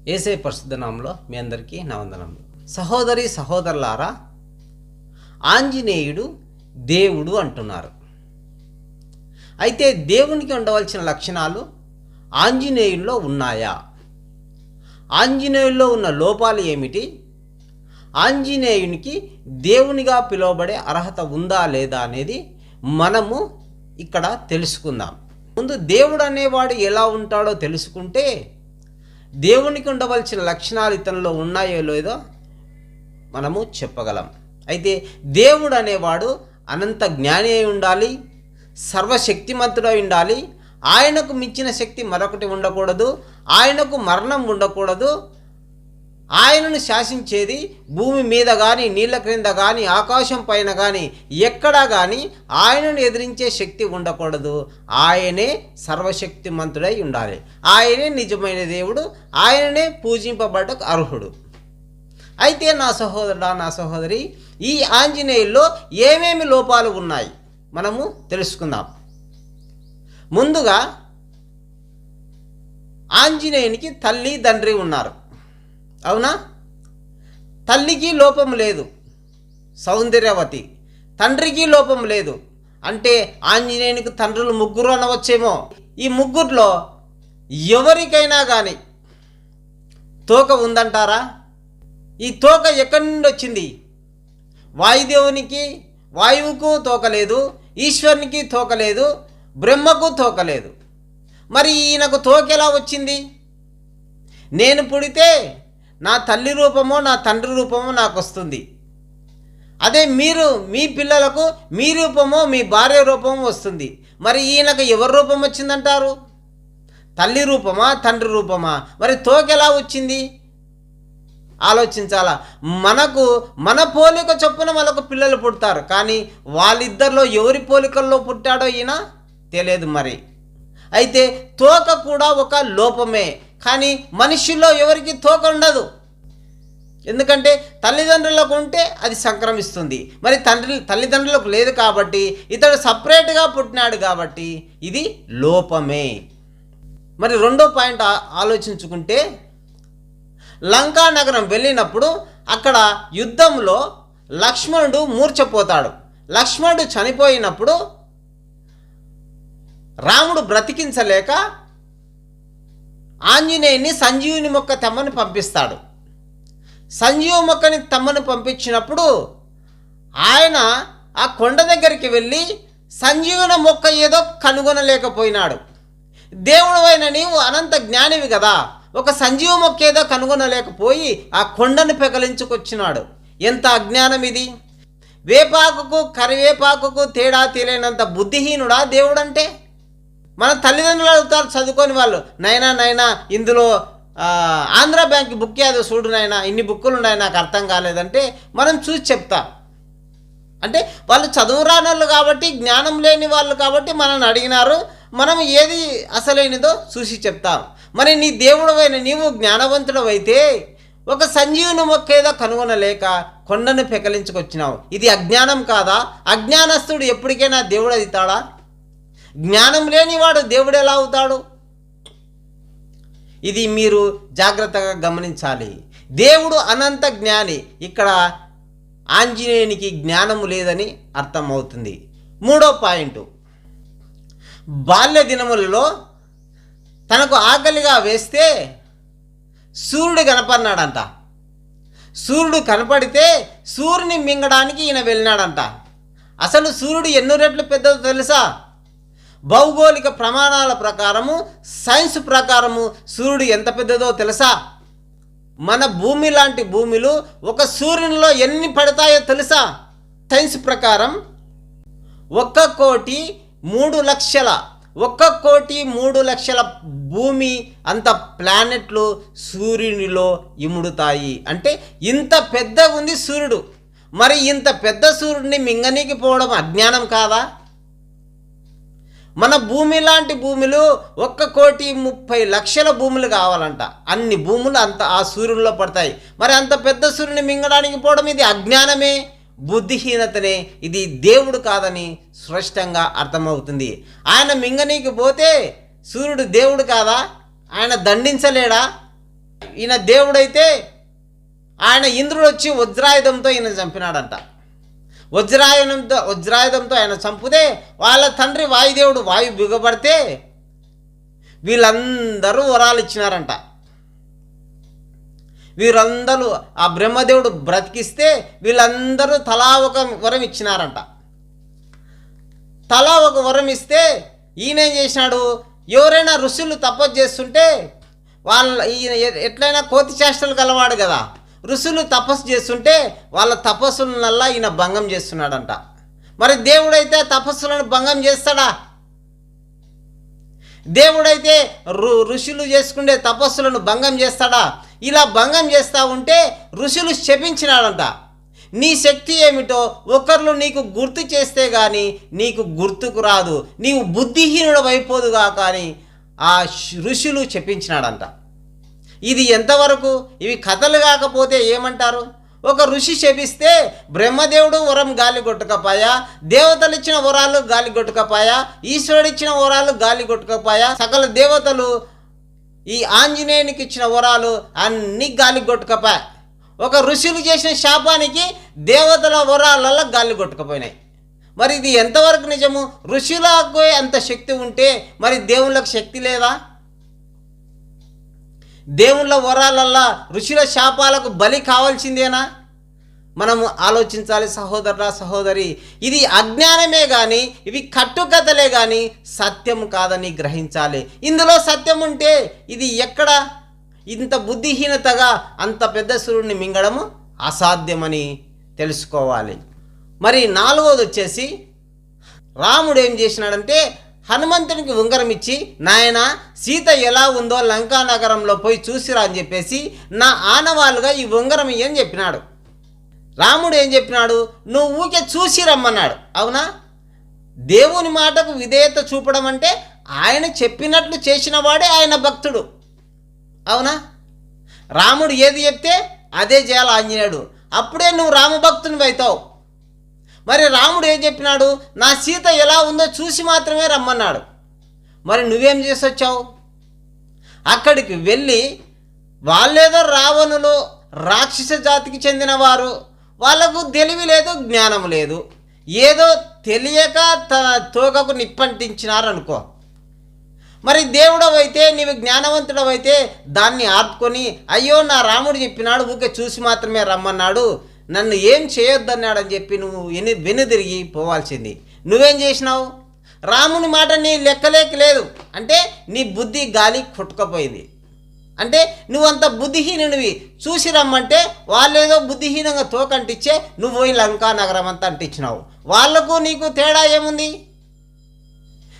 యేసే పరిశుద్ధ నామములో మీ అందరికీ నా వందనములు. సహోదరి సహోదరులారా, ఆంజనేయుడు దేవుడు అంటున్నారు. అయితే దేవునికి ఉండవలసిన లక్షణాలు ఆంజనేయుల్లో ఉన్నాయా? ఆంజనేయుల్లో ఉన్న లోపాలు ఏమిటి? ఆంజనేయునికి దేవునిగా పిలువబడే అర్హత ఉందా లేదా అనేది మనము ఇక్కడ తెలుసుకుందాం. ముందు దేవుడు అనేవాడు ఎలా ఉంటాడో తెలుసుకుంటే దేవునికి ఉండవలసిన లక్షణాలు ఇతనిలో ఉన్నాయో లేదో మనము చెప్పగలం. అయితే దేవుడు అనేవాడు అనంత జ్ఞాని అయి ఉండాలి, సర్వశక్తిమంతుడై ఉండాలి, ఆయనకు మించిన శక్తి మరొకటి ఉండకూడదు, ఆయనకు మరణం ఉండకూడదు, ఆయనను శాసించేది భూమి మీద కానీ, నీళ్ళ క్రింద కానీ, ఆకాశం పైన కానీ, ఎక్కడా కానీ ఆయనను ఎదిరించే శక్తి ఉండకూడదు. ఆయనే సర్వశక్తిమంతుడై ఉండాలి. ఆయనే నిజమైన దేవుడు, ఆయననే పూజింపబడ్డ అర్హుడు. అయితే నా సహోదరుడా, నా సహోదరి, ఈ ఆంజనేయుల్లో ఏమేమి లోపాలు ఉన్నాయి మనము తెలుసుకుందాం. ముందుగా ఆంజనేయునికి తల్లి తండ్రి ఉన్నారు, అవునా? తల్లికి లోపం లేదు, సౌందర్యవతి. తండ్రికి లోపం లేదు అంటే ఆంజనేయునికి తండ్రులు ముగ్గురు అనవచ్చేమో. ఈ ముగ్గురులో ఎవరికైనా కానీ తోక ఉందంటారా? ఈ తోక ఎక్కడి నుండి వచ్చింది? వాయుదేవునికి, వాయువుకు తోక లేదు, ఈశ్వరునికి తోక లేదు, బ్రహ్మకు తోక లేదు. మరి ఈయనకు తోక ఎలా వచ్చింది? నేను పుడితే నా తల్లి రూపమో నా తండ్రి రూపమో నాకు వస్తుంది. అదే మీరు మీ పిల్లలకు మీ రూపమో మీ భార్య రూపమో వస్తుంది. మరి ఈయనకు ఎవరి రూపం వచ్చిందంటారు? తల్లి రూపమా తండ్రి రూపమా? మరి తోక ఎలా వచ్చింది? ఆలోచించాలా. మనకు మన పోలిక చొప్పున మనకు పిల్లలు పుడతారు, కానీ వాళ్ళిద్దరిలో ఎవరి పోలికల్లో పుట్టాడో ఈయన తెలియదు. మరి అయితే తోక కూడా ఒక లోపమే, కానీ మనుషుల్లో ఎవరికి తోక ఉండదు. ఎందుకంటే తల్లిదండ్రులకు ఉంటే అది సంక్రమిస్తుంది. మరి తల్లిదండ్రులకు లేదు కాబట్టి ఇతడు సపరేట్గా పుట్టినాడు కాబట్టి ఇది లోపమే. మరి రెండో పాయింట్ ఆలోచించుకుంటే, లంకా నగరం వెళ్ళినప్పుడు అక్కడ యుద్ధంలో లక్ష్మణుడు మూర్ఛపోతాడు. లక్ష్మణుడు చనిపోయినప్పుడు రాముడు బ్రతికించలేక ఆంజనేయుని సంజీవుని మొక్క తెమ్మని పంపిస్తాడు. సంజీవ మొక్కని తెమ్మని పంపించినప్పుడు ఆయన ఆ కొండ దగ్గరికి వెళ్ళి సంజీవుని మొక్క ఏదో కనుగొనలేకపోయినాడు. దేవుడు అయిన నీవు అనంత జ్ఞానివి కదా, ఒక సంజీవ మొక్క ఏదో కనుగొనలేకపోయి ఆ కొండను పెకలించుకొచ్చినాడు. ఎంత అజ్ఞానం ఇది! వేపాకుకు కరివేపాకుకు తేడా తెలియనంత బుద్ధిహీనుడా దేవుడంటే? మన తల్లిదండ్రులు అడుగుతారు చదువుకొని వాళ్ళు, నైనా ఇందులో ఆంధ్ర బ్యాంక్ బుక్ ఏదో చూడు నాయనా, ఇన్ని బుక్కులు ఉన్నాయి, నాకు అర్థం కాలేదంటే మనం చూసి చెప్తాం. అంటే వాళ్ళు చదువు రాని వాళ్ళు కాబట్టి, జ్ఞానం లేని వాళ్ళు కాబట్టి మనల్ని అడిగినారు, మనం ఏది అసలైనదో చూసి చెప్తాం. మరి నీ దేవుడవైన నీవు జ్ఞానవంతుడవైతే ఒక సంజీవుని మొక్క ఏదో కనుగొనలేక కొండను పెకలించుకొచ్చినావు. ఇది అజ్ఞానం కాదా? అజ్ఞానస్తుడు ఎప్పటికైనా దేవుడు అవుతాడా? జ్ఞానం లేనివాడు దేవుడు ఎలా అవుతాడు? ఇది మీరు జాగ్రత్తగా గమనించాలి. దేవుడు అనంత జ్ఞాని. ఇక్కడ ఆంజనేయునికి జ్ఞానము లేదని అర్థమవుతుంది. మూడో పాయింట్, బాల్య దినములలో తనకు ఆకలిగా వేస్తే సూర్యుడు కనపడినాడంట. సూర్యుడు కనపడితే సూర్యుని మింగడానికి ఈయన వెళ్ళినాడంట. అసలు సూర్యుడు ఎన్నో రెట్లు పెద్దదో తెలుసా? భౌగోళిక ప్రమాణాల ప్రకారము, సైన్స్ ప్రకారము సూర్యుడు ఎంత పెద్దదో తెలుసా? మన భూమి లాంటి భూమిలు ఒక సూర్యునిలో ఎన్ని పడతాయో తెలుసా? సైన్స్ ప్రకారం 1,03,00,000 భూమి అంత ప్లానెట్లు సూర్యునిలో ఇముడుతాయి. అంటే ఇంత పెద్ద ఉంది సూర్యుడు. మరి ఇంత పెద్ద సూర్యుడిని మింగనీకి పోవడం అజ్ఞానం కాదా? మన భూమి లాంటి భూములు 1,30,00,000 భూములు కావాలంట. అన్ని భూములు అంత ఆ సూర్యునిలో పడతాయి. మరి అంత పెద్ద సూర్యుని మింగడానికి పోవడం ఇది అజ్ఞానమే, బుద్ధిహీనతనే. ఇది దేవుడు కాదని స్పష్టంగా అర్థమవుతుంది. ఆయన మింగనీకి పోతే సూర్యుడు దేవుడు కాదా? ఆయన దండించలేడా? ఈయన దేవుడైతే ఆయన ఇంద్రుడు వచ్చి వజ్రాయుధంతో ఈయన చంపినాడంట. వజ్రాయుధంతో ఆయన చంపితే వాళ్ళ తండ్రి వాయుదేవుడు వాయు బిగపడితే వీళ్ళందరూ వరాలు ఇచ్చినారంట. వీరందరూ ఆ బ్రహ్మదేవుడు బ్రతికిస్తే వీళ్ళందరూ తలా ఒక వరం ఇచ్చినారంట. తలా ఒక వరం ఇస్తే ఈయనేం చేసినాడు, ఎవరైనా ఋషులు తపస్సు చేస్తుంటే ఈయన ఎట్లయినా కోతి చేష్టలు గలవాడు కదా, ఋషులు తపస్సు చేస్తుంటే వాళ్ళ తపస్సులనల్లా ఈయన భంగం చేస్తున్నాడంట. మరి దేవుడైతే తపస్సులను భంగం చేస్తాడా? దేవుడైతే ఋషులు చేసుకునే తపస్సులను భంగం చేస్తాడా? ఇలా భంగం చేస్తూ ఉంటే ఋషులు శపించినాడంట. నీ శక్తి ఏమిటో ఒకరు నీకు గుర్తు చేస్తే కానీ నీకు గుర్తుకు రాదు, నీవు బుద్ధిహీనుడు అయిపోదుగా కానీ ఆ ఋషులు చెప్పించినాడంట. ఇది ఎంతవరకు? ఇవి కథలు కాకపోతే ఏమంటారు? ఒక ఋషి శపిస్తే బ్రహ్మదేవుడు వరం గాలి కొట్టుకపోయా, దేవతలు ఇచ్చిన వరాలు గాలి కొట్టుకపోయా, ఈశ్వరుడు ఇచ్చిన వరాలు గాలి కొట్టుకపోయా, సకల దేవతలు ఈ ఆంజనేయునికి ఇచ్చిన వరాలు అన్ని గాలి కొట్టుకపోయా. ఒక ఋషులు చేసిన శాపానికి దేవతల వరాలలో గాలి కొట్టుకుపోయినాయి. మరి ఇది ఎంతవరకు నిజము? ఋషులకు అంత శక్తి ఉంటే మరి దేవుళ్ళకు శక్తి లేదా? దేవుళ్ళ వరాలల్లా ఋషుల శాపాలకు బలి కావాల్సిందేనా? మనము ఆలోచించాలి సహోదరుడా సహోదరి. ఇది అజ్ఞానమే కానీ ఇవి కట్టుకథలే కానీ సత్యం కాదని గ్రహించాలి. ఇందులో సత్యం ఉంటే ఇది ఎక్కడ? ఇంత బుద్ధిహీనతగా అంత పెద్ద సూర్యుడిని మింగడము అసాధ్యమని తెలుసుకోవాలి. మరి నాలుగోది వచ్చేసి రాముడు ఏం చేసినాడంటే హనుమంతునికి ఉంగరం ఇచ్చి, నాయన సీత ఎలా ఉందో లంకా నగరంలో పోయి చూసిరా అని చెప్పేసి నా ఆనవాళ్ళుగా ఈ ఉంగరం ఇయ్యని చెప్పినాడు. రాముడు ఏం చెప్పినాడు? నువ్వు ఊకే చూసి రమ్మన్నాడు. అవునా? దేవుని మాటకు విధేయత చూపడం అంటే ఆయన చెప్పినట్లు చేసిన వాడే ఆయన భక్తుడు. అవునా? రాముడు ఏది చెప్తే అదే చేయాలి ఆంజనేయుడు, అప్పుడే నువ్వు రామభక్తునివి అవుతావు. మరి రాముడు ఏం చెప్పినాడు? నా సీత ఎలా ఉందో చూసి మాత్రమే రమ్మన్నాడు. మరి నువ్వేం చేసి వచ్చావు? అక్కడికి వెళ్ళి వాళ్ళేదో రావణులు రాక్షస జాతికి చెందినవారు, వాళ్ళకు తెలివి లేదు జ్ఞానం లేదు, ఏదో తెలియక తన తోకకు నిప్పంటించినారు అనుకో. మరి దేవుడవైతే నీవు జ్ఞానవంతుడవైతే దాన్ని ఆర్పుకొని, అయ్యో నా రాముడు చెప్పినాడు ఊకే చూసి మాత్రమే రమ్మన్నాడు, నన్ను ఏం చేయొద్దన్నాడని చెప్పి నువ్వు వెనుదిరిగి పోవాల్సింది. నువ్వేం చేసినావు? రాముని మాట నీ లెక్కలేక లేదు అంటే నీ బుద్ధి గాలి కొట్టుకపోయింది. అంటే నువ్వంత బుద్ధిహీనునివి. చూసి రమ్మంటే వాళ్ళేదో బుద్ధిహీనంగా తోకంటిచ్చే నువ్వు పోయి లంకా నగరం అంతా అంటించినావు. వాళ్లకు నీకు తేడా ఏముంది?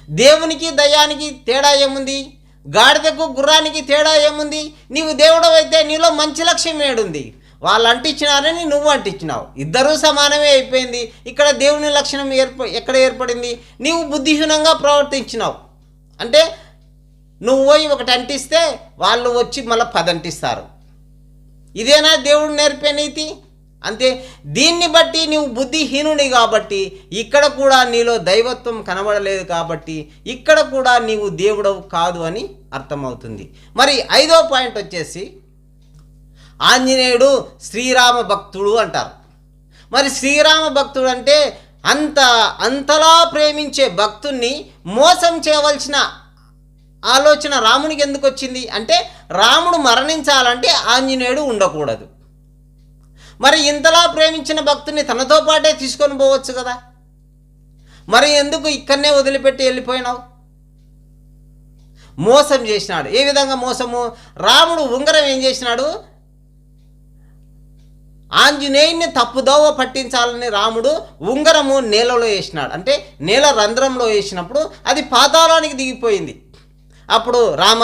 దేవునికి దయ్యానికి తేడా ఏముంది? గాడిదకు గుర్రానికి తేడా ఏముంది? నీవు దేవుడవైతే నీలో మంచి లక్ష్యం ఏడుంది? వాళ్ళు అంటించినారని నువ్వు అంటించినావు, ఇద్దరూ సమానమే అయిపోయింది. ఇక్కడ దేవుని లక్షణం ఎక్కడ ఏర్పడింది? నీవు బుద్ధిహీనంగా ప్రవర్తించినావు. అంటే నువ్వు పోయి ఒకటి అంటిస్తే వాళ్ళు వచ్చి మళ్ళీ 10 అంటిస్తారు. ఇదేనా దేవుడు నేర్పే నీతి? అంతే. దీన్ని బట్టి నీవు బుద్ధిహీనుని కాబట్టి ఇక్కడ కూడా నీలో దైవత్వం కనబడలేదు కాబట్టి ఇక్కడ కూడా నీవు దేవుడవు కాదు అని అర్థమవుతుంది. మరి 5వ పాయింట్ వచ్చేసి ఆంజనేయుడు శ్రీరామ భక్తుడు అంటారు. మరి శ్రీరామ భక్తుడు అంటే అంతలా ప్రేమించే భక్తుణ్ణి మోసం చేయవలసిన ఆలోచన రామునికి ఎందుకు వచ్చింది అంటే రాముడు మరణించాలంటే ఆంజనేయుడు ఉండకూడదు. మరి ఇంతలా ప్రేమించిన భక్తుని తనతో పాటే తీసుకొని పోవచ్చు కదా, మరి ఎందుకు ఇక్కడనే వదిలిపెట్టి వెళ్ళిపోయినావు? మోసం చేసినాడు. ఏ విధంగా మోసము? రాముడు ఉంగరం ఏం చేసినాడు? ఆంజనేయుని తప్పుదోవ పట్టించాలని రాముడు ఉంగరము నేలలో వేసినాడు. అంటే నేల రంధ్రంలో వేసినప్పుడు అది పాతాళానికి దిగిపోయింది. అప్పుడు రామ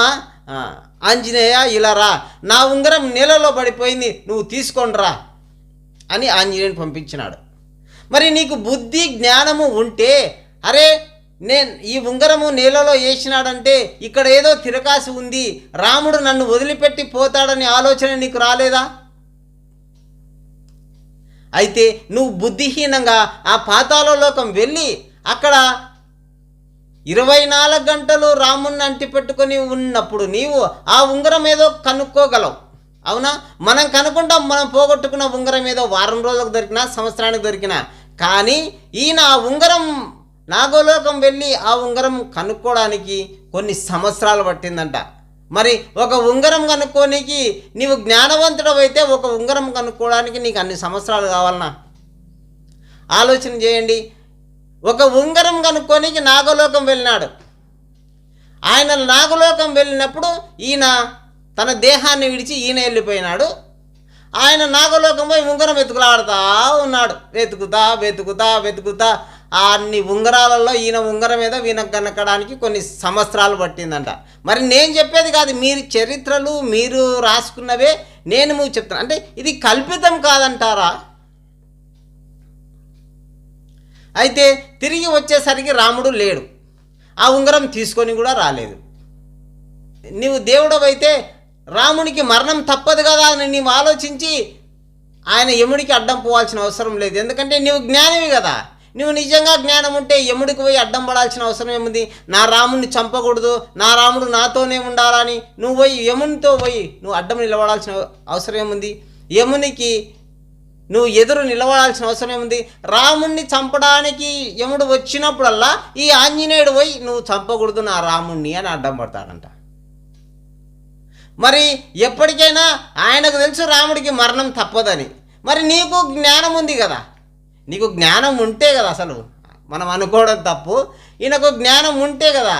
ఆంజనేయ ఇలా రా, నా ఉంగరం నేలలో పడిపోయింది, నువ్వు తీసుకొని రా అని ఆంజనేయుని పంపించినాడు. మరి నీకు బుద్ధి జ్ఞానము ఉంటే అరే నేను ఈ ఉంగరము నేలలో వేసినాడంటే ఇక్కడ ఏదో తిరకాసి ఉంది, రాముడు నన్ను వదిలిపెట్టి పోతాడని ఆలోచన నీకు రాలేదా? అయితే నువ్వు బుద్ధిహీనంగా ఆ పాతాళలోకం వెళ్ళి అక్కడ 24 గంటలు రాముణ్ణి అంటిపెట్టుకొని ఉన్నప్పుడు నీవు ఆ ఉంగరం ఏదో కనుక్కోగలవు. అవునా? మనం కనుక్కుంటాం మనం పోగొట్టుకున్న ఉంగరం ఏదో వారం రోజులకు దొరికినా సంవత్సరానికి దొరికినా, కానీ ఈయన ఆ ఉంగరం నాగోలోకం వెళ్ళి ఆ ఉంగరం కనుక్కోవడానికి కొన్ని సంవత్సరాలు పట్టిందంట. మరి ఒక ఉంగరం కనుక్కోనికి నీవు జ్ఞానవంతుడు అయితే ఒక ఉంగరం కనుక్కోవడానికి నీకు అన్ని సంవత్సరాలు కావాలన్నా? ఆలోచన చేయండి. ఒక ఉంగరం కనుక్కోనికి నాగలోకం వెళ్ళినాడు. ఆయన నాగలోకం వెళ్ళినప్పుడు ఈయన తన దేహాన్ని విడిచి ఈయన వెళ్ళిపోయినాడు. ఆయన నాగలోకం పోయి ఉంగరం వెతుకులాడుతూ ఉన్నాడు. వెతుకుతా అన్ని ఉంగరాలలో ఈయన ఉంగరం ఏదో ఈయన కనకడానికి కొన్ని సంవత్సరాలు పట్టిందంట. మరి నేను చెప్పేది కాదు, మీరు చరిత్రలు మీరు రాసుకున్నవే నేను మీకు చెప్తాను. అంటే ఇది కల్పితం కాదంటారా? అయితే తిరిగి వచ్చేసరికి రాముడు లేడు, ఆ ఉంగరం తీసుకొని కూడా రాలేదు. నీవు దేవుడవైతే రామునికి మరణం తప్పదు కదా అని నీవు ఆలోచించి ఆయన యముడికి అడ్డం పోవాల్సిన అవసరం లేదు. ఎందుకంటే నీవు జ్ఞానివి కదా. నువ్వు నిజంగా జ్ఞానం ఉంటే యముడికి పోయి అడ్డం పడాల్సిన అవసరం ఏముంది? నా రాముడిని చంపకూడదు, నా రాముడు నాతోనే ఉండాలని నువ్వు పోయి యమునితో పోయి నువ్వు అడ్డం నిలబడాల్సిన అవసరం ఏముంది? యమునికి నువ్వు ఎదురు నిలబడాల్సిన అవసరం ఏముంది? రాముణ్ణి చంపడానికి యముడు వచ్చినప్పుడల్లా ఈ ఆంజనేయుడు పోయి నువ్వు చంపకూడదు నా రాముణ్ణి అని అడ్డం పడతాడంట. మరి ఎప్పటికైనా ఆయనకు తెలుసు రాముడికి మరణం తప్పదని. మరి నీకు జ్ఞానం ఉంది కదా, నీకు జ్ఞానం ఉంటే కదా, అసలు మనం అనుకోవడం తప్పు, ఈయనకు జ్ఞానం ఉంటే కదా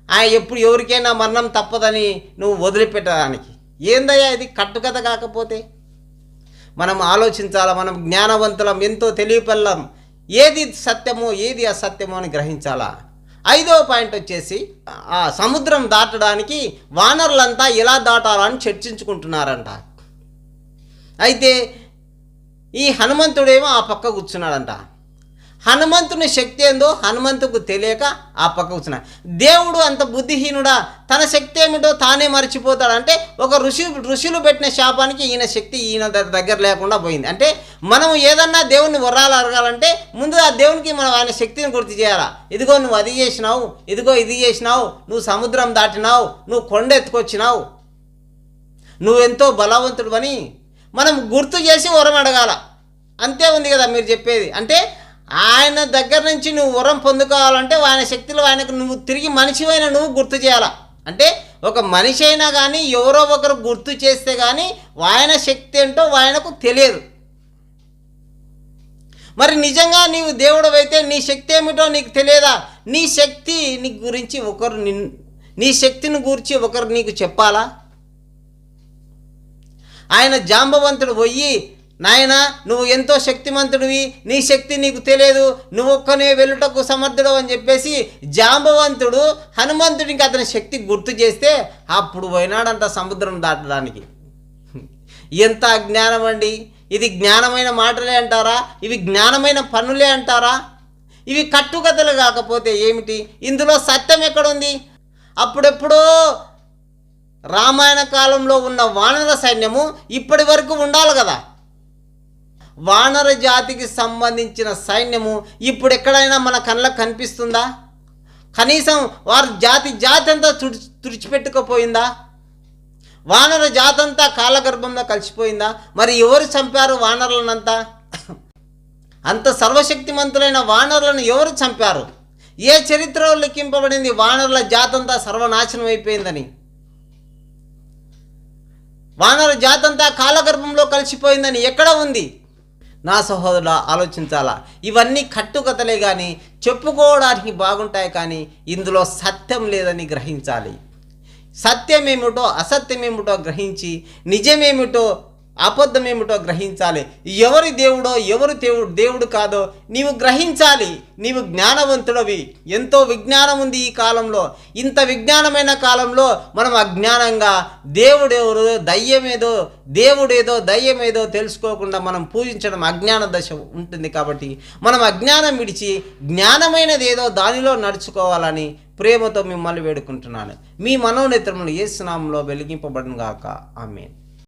ఆయన ఎప్పుడు ఎవరికైనా మరణం తప్పదని నువ్వు వదిలిపెట్టడానికి. ఏందయ్యా ఇది కట్టుకథ కాకపోతే? మనం ఆలోచించాలా, మనం జ్ఞానవంతులం, ఎంతో తెలియపల్లం, ఏది సత్యమో ఏది అసత్యమో అని గ్రహించాలా. 5వ పాయింట్ వచ్చేసి ఆ సముద్రం దాటడానికి వానరులంతా ఎలా దాటాలని చర్చించుకుంటున్నారంట. అయితే ఈ హనుమంతుడేమో ఆ పక్క కూర్చున్నాడంట. హనుమంతుని శక్తి ఏందో హనుమంతుకు తెలియక ఆ పక్క కూర్చున్నాడు. దేవుడు అంత బుద్ధిహీనుడా? తన శక్తి ఏమిటో తానే మర్చిపోతాడంటే ఒక ఋషులు పెట్టిన శాపానికి ఈయన శక్తి ఈయన దగ్గర లేకుండా పోయింది. అంటే మనం ఏదన్నా దేవుణ్ణి వరాలు అడగాలంటే ముందు ఆ దేవునికి మనం ఆయన శక్తిని గుర్తు చేయాలా. ఇదిగో నువ్వు అది చేసినావు, ఇదిగో ఇది చేసినావు, నువ్వు సముద్రం దాటినావు, నువ్వు కొండ ఎత్తుకొచ్చినావు, నువ్వెంతో బలవంతుడు అని మనం గుర్తు చేసి వరం అడగాల. అంతే ఉంది కదా మీరు చెప్పేది. అంటే ఆయన దగ్గర నుంచి నువ్వు వరం పొందుకోవాలంటే ఆయన శక్తిలో ఆయనకు నువ్వు తిరిగి మనిషివైన నువ్వు గుర్తు చేయాలా. అంటే ఒక మనిషి అయినా కానీ ఎవరో ఒకరు గుర్తు చేస్తే కానీ ఆయన శక్తి ఏంటో ఆయనకు తెలియదు. మరి నిజంగా నీవు దేవుడవైతే నీ శక్తి ఏమిటో నీకు తెలియదా? నీ శక్తి నీ గురించి నీ శక్తిని గురించి ఒకరు నీకు చెప్పాలా? ఆయన జాంబవంతుడు పోయి, నాయనా నువ్వు ఎంతో శక్తిమంతుడివి, నీ శక్తి నీకు తెలియదు, నువ్వు ఒక్కనే వెళ్ళుటకు సమర్థుడు అని చెప్పేసి జాంబవంతుడు హనుమంతుడికి అతని శక్తి గుర్తు చేస్తే అప్పుడు పోయినాడంట సముద్రం దాటడానికి. ఎంత అజ్ఞానం అండి! ఇది జ్ఞానమైన మాటలే అంటారా? ఇవి జ్ఞానమైన పనులే అంటారా? ఇవి కట్టుకథలు కాకపోతే ఏమిటి? ఇందులో సత్యం ఎక్కడుంది? అప్పుడెప్పుడో రామాయణ కాలంలో ఉన్న వానర సైన్యము ఇప్పటి వరకు ఉండాలి కదా. వానర జాతికి సంబంధించిన సైన్యము ఇప్పుడు ఎక్కడైనా మన కళ్ళకు కనిపిస్తుందా? కనీసం వారి జాతి అంతా తుడిచిపెట్టుకుపోయిందా? వానర జాతి అంతా కాలగర్భంలో కలిసిపోయిందా? మరి ఎవరు చంపారు వానరులనంతా? అంత సర్వశక్తిమంతులైన వానరులను ఎవరు చంపారు? ఏ చరిత్రలో లిఖింపబడింది వానరుల జాతంతా సర్వనాశనం అయిపోయిందని? వానర జాతంతా కాలగర్భంలో కలిసిపోయిందని ఎక్కడ ఉంది? నా సహోదరుల ఆలోచించాలా. ఇవన్నీ కట్టుకథలే కానీ చెప్పుకోవడానికి బాగుంటాయి, కానీ ఇందులో సత్యం లేదని గ్రహించాలి. సత్యమేమిటో అసత్యమేమిటో గ్రహించి నిజమేమిటో అబద్ధమేమిటో గ్రహించాలి. ఎవరి దేవుడో ఎవరు దేవుడు కాదో నీవు గ్రహించాలి. నీవు జ్ఞానవంతుడవి. ఎంతో విజ్ఞానం ఉంది ఈ కాలంలో. ఇంత విజ్ఞానమైన కాలంలో మనం అజ్ఞానంగా దేవుడెవరు దేవుడేదో దయ్యమేదో తెలుసుకోకుండా మనం పూజించడం అజ్ఞాన దశ ఉంటుంది. కాబట్టి మనం అజ్ఞానం విడిచి జ్ఞానమైనది ఏదో దానిలో నడుచుకోవాలని ప్రేమతో మిమ్మల్ని వేడుకుంటున్నాను. మీ మనోనేత్రములు యేసు నామములో వెలిగింపబడును గాక. ఆమేన్.